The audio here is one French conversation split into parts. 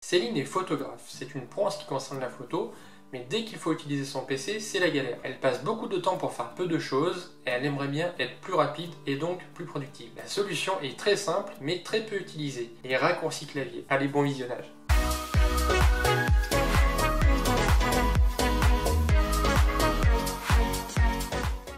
Céline est photographe, c'est une pro en ce qui concerne la photo, mais dès qu'il faut utiliser son PC, c'est la galère. Elle passe beaucoup de temps pour faire peu de choses, et elle aimerait bien être plus rapide et donc plus productive. La solution est très simple, mais très peu utilisée, les raccourcis clavier. Allez, bon visionnage.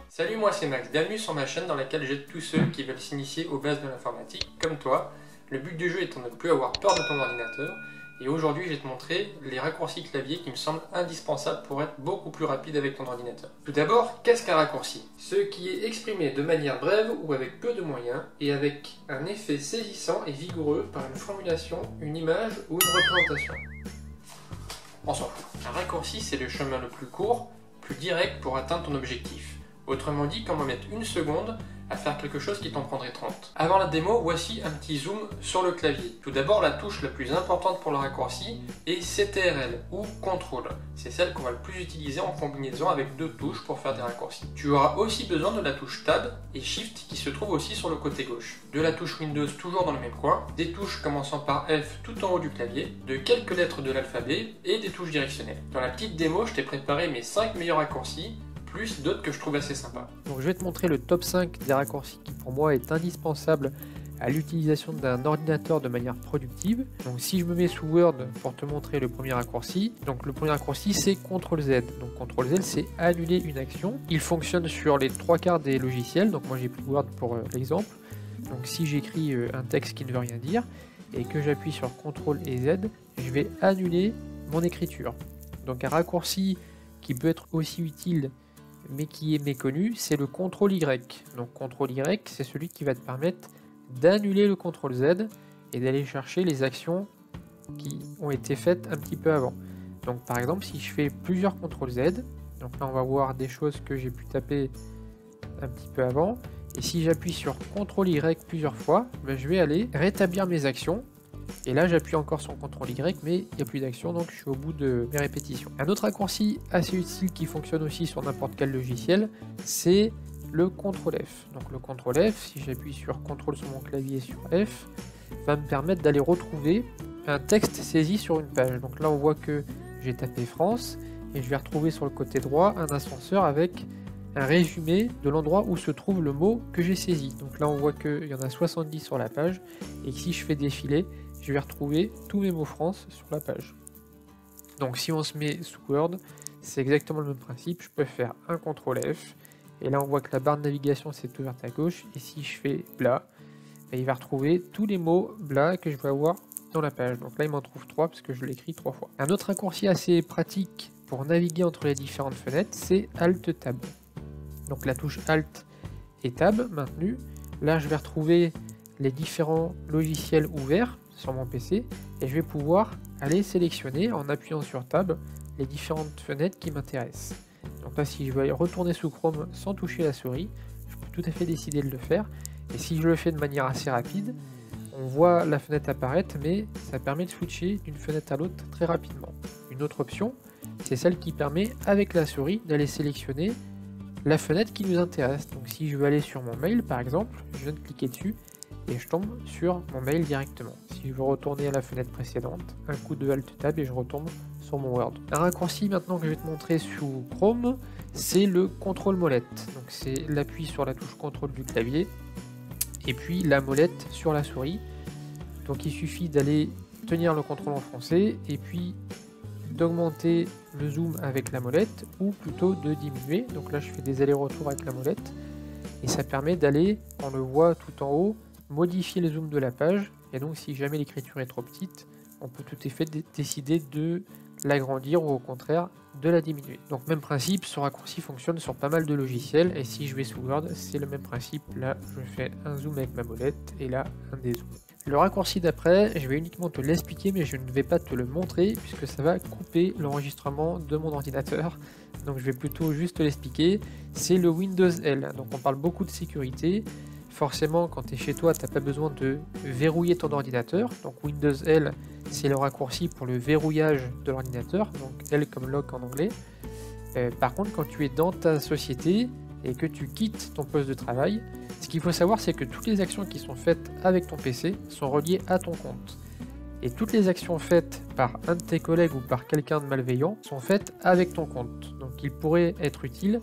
Salut, moi c'est Max, bienvenue sur ma chaîne dans laquelle j'aide tous ceux qui veulent s'initier aux bases de l'informatique, comme toi. Le but du jeu étant de ne plus avoir peur de ton ordinateur, et aujourd'hui je vais te montrer les raccourcis clavier qui me semblent indispensables pour être beaucoup plus rapide avec ton ordinateur. Tout d'abord, qu'est-ce qu'un raccourci? Ce qui est exprimé de manière brève ou avec peu de moyens, et avec un effet saisissant et vigoureux par une formulation, une image ou une représentation. On s'en fout. Un raccourci, c'est le chemin le plus court, plus direct pour atteindre ton objectif. Autrement dit, comment mettre une seconde à faire quelque chose qui t'en prendrait 30. Avant la démo, voici un petit zoom sur le clavier. Tout d'abord, la touche la plus importante pour le raccourci est CTRL ou CTRL. C'est celle qu'on va le plus utiliser en combinaison avec deux touches pour faire des raccourcis. Tu auras aussi besoin de la touche Tab et Shift qui se trouve aussi sur le côté gauche. De la touche Windows toujours dans le même coin, des touches commençant par F tout en haut du clavier, de quelques lettres de l'alphabet et des touches directionnelles. Dans la petite démo, je t'ai préparé mes 5 meilleurs raccourcis, plus d'autres que je trouve assez sympas. Donc je vais te montrer le top 5 des raccourcis qui pour moi est indispensable à l'utilisation d'un ordinateur de manière productive. Donc si je me mets sous Word pour te montrer le premier raccourci, donc le premier raccourci c'est CTRL Z. Donc CTRL Z c'est annuler une action. Il fonctionne sur les 3/4 des logiciels, donc moi j'ai pris Word pour l'exemple. Donc si j'écris un texte qui ne veut rien dire et que j'appuie sur CTRL et Z, je vais annuler mon écriture. Donc un raccourci qui peut être aussi utile mais qui est méconnu, c'est le CTRL Y. Donc CTRL Y, c'est celui qui va te permettre d'annuler le CTRL Z et d'aller chercher les actions qui ont été faites un petit peu avant. Donc par exemple, si je fais plusieurs CTRL Z, donc là on va voir des choses que j'ai pu taper un petit peu avant, et si j'appuie sur CTRL Y plusieurs fois, ben je vais aller rétablir mes actions. Et là j'appuie encore sur CTRL Y mais il n'y a plus d'action donc je suis au bout de mes répétitions. Un autre raccourci assez utile qui fonctionne aussi sur n'importe quel logiciel, c'est le CTRL F. Donc le CTRL F, si j'appuie sur CTRL sur mon clavier sur F, va me permettre d'aller retrouver un texte saisi sur une page. Donc là on voit que j'ai tapé France et je vais retrouver sur le côté droit un ascenseur avec un résumé de l'endroit où se trouve le mot que j'ai saisi. Donc là on voit qu'il y en a 70 sur la page et que si je fais défiler, je vais retrouver tous mes mots France sur la page. Donc si on se met sous Word, c'est exactement le même principe. Je peux faire un CTRL F et là on voit que la barre de navigation s'est ouverte à gauche et si je fais bla, il va retrouver tous les mots bla que je vais avoir dans la page. Donc là il m'en trouve 3 parce que je l'écris 3 fois. Un autre raccourci assez pratique pour naviguer entre les différentes fenêtres, c'est Alt Tab. Donc la touche Alt et Tab maintenue. Là je vais retrouver les différents logiciels ouverts sur mon PC et je vais pouvoir aller sélectionner en appuyant sur Tab les différentes fenêtres qui m'intéressent. Donc là si je veux aller retourner sous Chrome sans toucher la souris, je peux tout à fait décider de le faire et si je le fais de manière assez rapide, on voit la fenêtre apparaître mais ça permet de switcher d'une fenêtre à l'autre très rapidement. Une autre option, c'est celle qui permet avec la souris d'aller sélectionner la fenêtre qui nous intéresse. Donc si je veux aller sur mon mail par exemple, je viens de cliquer dessus et je tombe sur mon mail directement. Si je veux retourner à la fenêtre précédente, un coup de Alt Tab et je retombe sur mon Word. Un raccourci maintenant que je vais te montrer sous Chrome, c'est le CTRL molette. Donc c'est l'appui sur la touche CTRL du clavier et puis la molette sur la souris. Donc il suffit d'aller tenir le CTRL enfoncé et puis d'augmenter le zoom avec la molette ou plutôt de diminuer. Donc là je fais des allers-retours avec la molette et ça permet d'aller, on le voit tout en haut, modifier le zoom de la page et donc si jamais l'écriture est trop petite, on peut tout à fait décider de l'agrandir ou au contraire de la diminuer. Donc même principe, ce raccourci fonctionne sur pas mal de logiciels et si je vais sous Word, c'est le même principe. Là je fais un zoom avec ma molette et là un dézoom. Le raccourci d'après, je vais uniquement te l'expliquer mais je ne vais pas te le montrer puisque ça va couper l'enregistrement de mon ordinateur. Donc je vais plutôt juste te l'expliquer. C'est le Windows L. Donc on parle beaucoup de sécurité. Forcément, quand tu es chez toi, tu n'as pas besoin de verrouiller ton ordinateur. Donc Windows L, c'est le raccourci pour le verrouillage de l'ordinateur. Donc L comme lock en anglais. Par contre, quand tu es dans ta société et que tu quittes ton poste de travail, ce qu'il faut savoir, c'est que toutes les actions qui sont faites avec ton PC sont reliées à ton compte. Et toutes les actions faites par un de tes collègues ou par quelqu'un de malveillant sont faites avec ton compte. Donc il pourrait être utile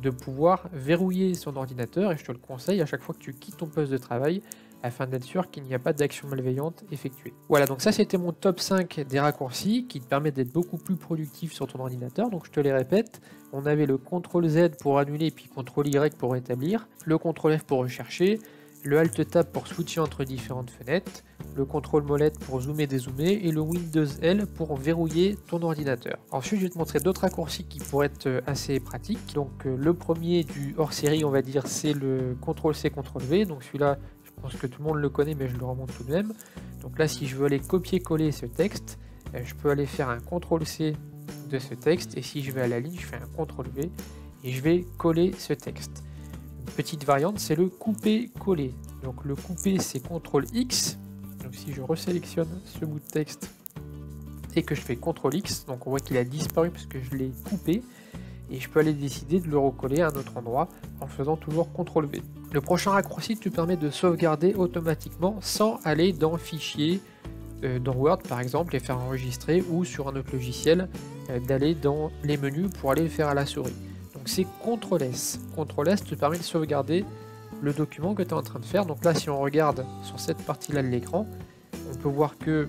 de pouvoir verrouiller son ordinateur, et je te le conseille à chaque fois que tu quittes ton poste de travail, afin d'être sûr qu'il n'y a pas d'action malveillante effectuée. Voilà, donc ça c'était mon top 5 des raccourcis qui te permettent d'être beaucoup plus productif sur ton ordinateur. Donc je te les répète, on avait le CTRL Z pour annuler puis CTRL Y pour rétablir, le CTRL F pour rechercher, le Alt Tab pour switcher entre différentes fenêtres, le CTRL molette pour zoomer dézoomer et le Windows L pour verrouiller ton ordinateur. Ensuite je vais te montrer d'autres raccourcis qui pourraient être assez pratiques. Donc le premier du hors série on va dire c'est le CTRL C CTRL V, donc celui-là je pense que tout le monde le connaît mais je le remonte tout de même. Donc là si je veux aller copier-coller ce texte, je peux aller faire un CTRL C de ce texte et si je vais à la ligne je fais un CTRL V et je vais coller ce texte. Une petite variante c'est le couper-coller. Donc le couper c'est CTRL X. Donc si je resélectionne ce bout de texte et que je fais CTRL X, donc on voit qu'il a disparu parce que je l'ai coupé, et je peux aller décider de le recoller à un autre endroit en faisant toujours CTRL V. Le prochain raccourci te permet de sauvegarder automatiquement sans aller dans Fichier, dans Word par exemple, et faire enregistrer, ou sur un autre logiciel, d'aller dans les menus pour aller le faire à la souris. Donc c'est CTRL S. CTRL S te permet de sauvegarder le document que tu es en train de faire. Donc là si on regarde sur cette partie là de l'écran, on peut voir que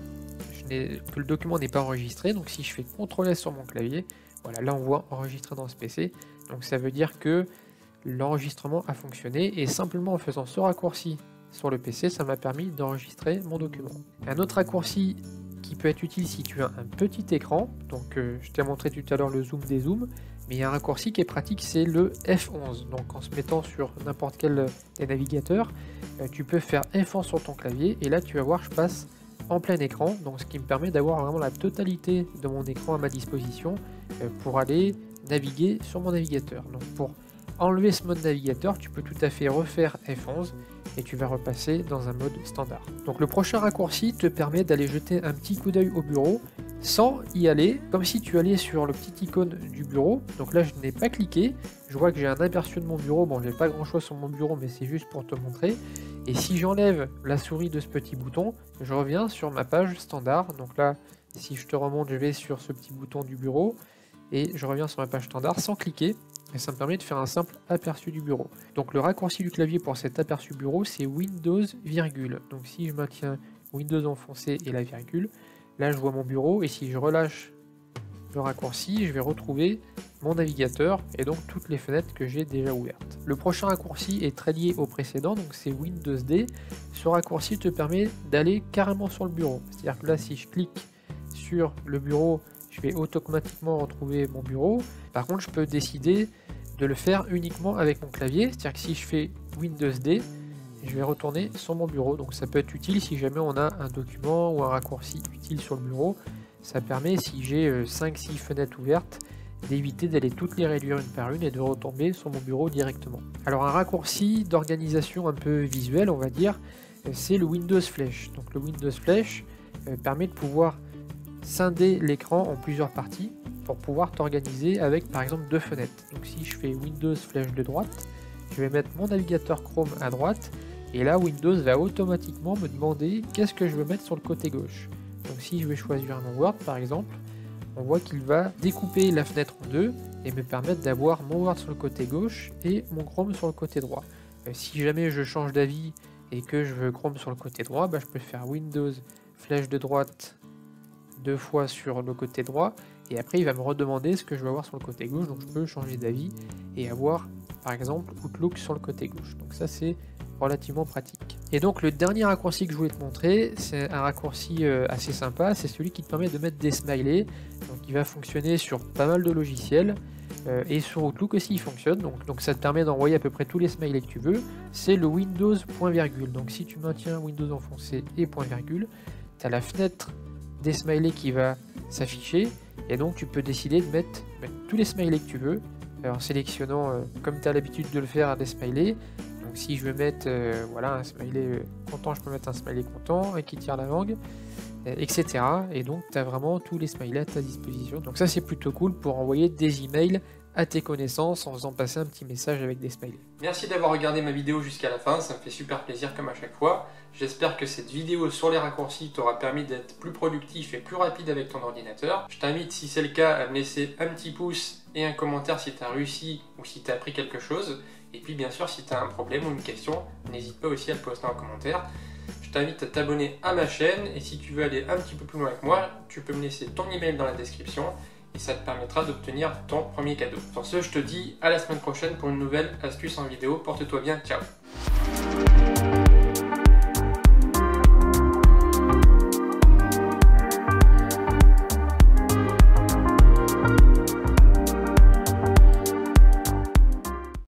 le document n'est pas enregistré. Donc si je fais CTRL S sur mon clavier, voilà, là on voit enregistrer dans ce PC. Donc ça veut dire que l'enregistrement a fonctionné, et simplement en faisant ce raccourci sur le PC, ça m'a permis d'enregistrer mon document. Un autre raccourci qui peut être utile si tu as un petit écran, donc je t'ai montré tout à l'heure le zoom dézoom, mais il y a un raccourci qui est pratique, c'est le F11. Donc en se mettant sur n'importe quel des navigateurs, tu peux faire F11 sur ton clavier, et là tu vas voir je passe en plein écran, donc ce qui me permet d'avoir vraiment la totalité de mon écran à ma disposition pour aller naviguer sur mon navigateur. Donc pour enlever ce mode navigateur, tu peux tout à fait refaire F11 et tu vas repasser dans un mode standard. Donc le prochain raccourci te permet d'aller jeter un petit coup d'œil au bureau sans y aller, comme si tu allais sur le petit icône du bureau. Donc là je n'ai pas cliqué, je vois que j'ai un aperçu de mon bureau. Bon, j'ai pas grand chose sur mon bureau, mais c'est juste pour te montrer. Et si j'enlève la souris de ce petit bouton, je reviens sur ma page standard. Donc là, si je te remonte, je vais sur ce petit bouton du bureau et je reviens sur ma page standard sans cliquer. Et ça me permet de faire un simple aperçu du bureau. Donc le raccourci du clavier pour cet aperçu bureau, c'est Windows virgule. Donc si je maintiens Windows enfoncé et la virgule, là je vois mon bureau, et si je relâche le raccourci, je vais retrouver mon navigateur et donc toutes les fenêtres que j'ai déjà ouvertes. Le prochain raccourci est très lié au précédent, donc c'est Windows D. Ce raccourci te permet d'aller carrément sur le bureau. C'est-à-dire que là si je clique sur le bureau, je vais automatiquement retrouver mon bureau. Par contre, je peux décider de le faire uniquement avec mon clavier. C'est-à-dire que si je fais Windows D, je vais retourner sur mon bureau. Donc ça peut être utile si jamais on a un document ou un raccourci utile sur le bureau. Ça permet, si j'ai 5-6 fenêtres ouvertes, d'éviter d'aller toutes les réduire une par une et de retomber sur mon bureau directement. Alors un raccourci d'organisation un peu visuel, on va dire, c'est le Windows Flèche. Donc le Windows Flèche permet de pouvoir scinder l'écran en plusieurs parties pour pouvoir t'organiser avec par exemple 2 fenêtres. Donc si je fais Windows flèche de droite, je vais mettre mon navigateur Chrome à droite, et là Windows va automatiquement me demander qu'est-ce que je veux mettre sur le côté gauche. Donc si je vais choisir mon Word par exemple, on voit qu'il va découper la fenêtre en deux et me permettre d'avoir mon Word sur le côté gauche et mon Chrome sur le côté droit. Si jamais je change d'avis et que je veux Chrome sur le côté droit, je peux faire Windows flèche de droite 2 fois sur le côté droit, et après il va me redemander ce que je veux avoir sur le côté gauche. Donc je peux changer d'avis et avoir par exemple Outlook sur le côté gauche. Donc ça c'est relativement pratique. Et donc le dernier raccourci que je voulais te montrer, c'est un raccourci assez sympa, c'est celui qui te permet de mettre des smileys. Donc il va fonctionner sur pas mal de logiciels, et sur Outlook aussi il fonctionne. Donc ça te permet d'envoyer à peu près tous les smileys que tu veux. C'est le Windows point virgule. Donc si tu maintiens Windows enfoncé et point virgule, tu as la fenêtre des smileys qui va s'afficher, et donc tu peux décider de mettre tous les smileys que tu veux en sélectionnant comme tu as l'habitude de le faire des smileys. Donc si je veux mettre voilà, un smiley content, je peux mettre un smiley content et qui tire la langue, etc. Et donc tu as vraiment tous les smileys à ta disposition. Donc ça c'est plutôt cool pour envoyer des emails à tes connaissances en faisant passer un petit message avec des smileys. Merci d'avoir regardé ma vidéo jusqu'à la fin, ça me fait super plaisir comme à chaque fois. J'espère que cette vidéo sur les raccourcis t'aura permis d'être plus productif et plus rapide avec ton ordinateur. Je t'invite, si c'est le cas, à me laisser un petit pouce et un commentaire si tu as réussi ou si tu as appris quelque chose. Et puis bien sûr, si tu as un problème ou une question, n'hésite pas aussi à le poster en commentaire. Je t'invite à t'abonner à ma chaîne et si tu veux aller un petit peu plus loin avec moi, tu peux me laisser ton email dans la description et ça te permettra d'obtenir ton premier cadeau. Sur ce, je te dis à la semaine prochaine pour une nouvelle astuce en vidéo. Porte-toi bien, ciao!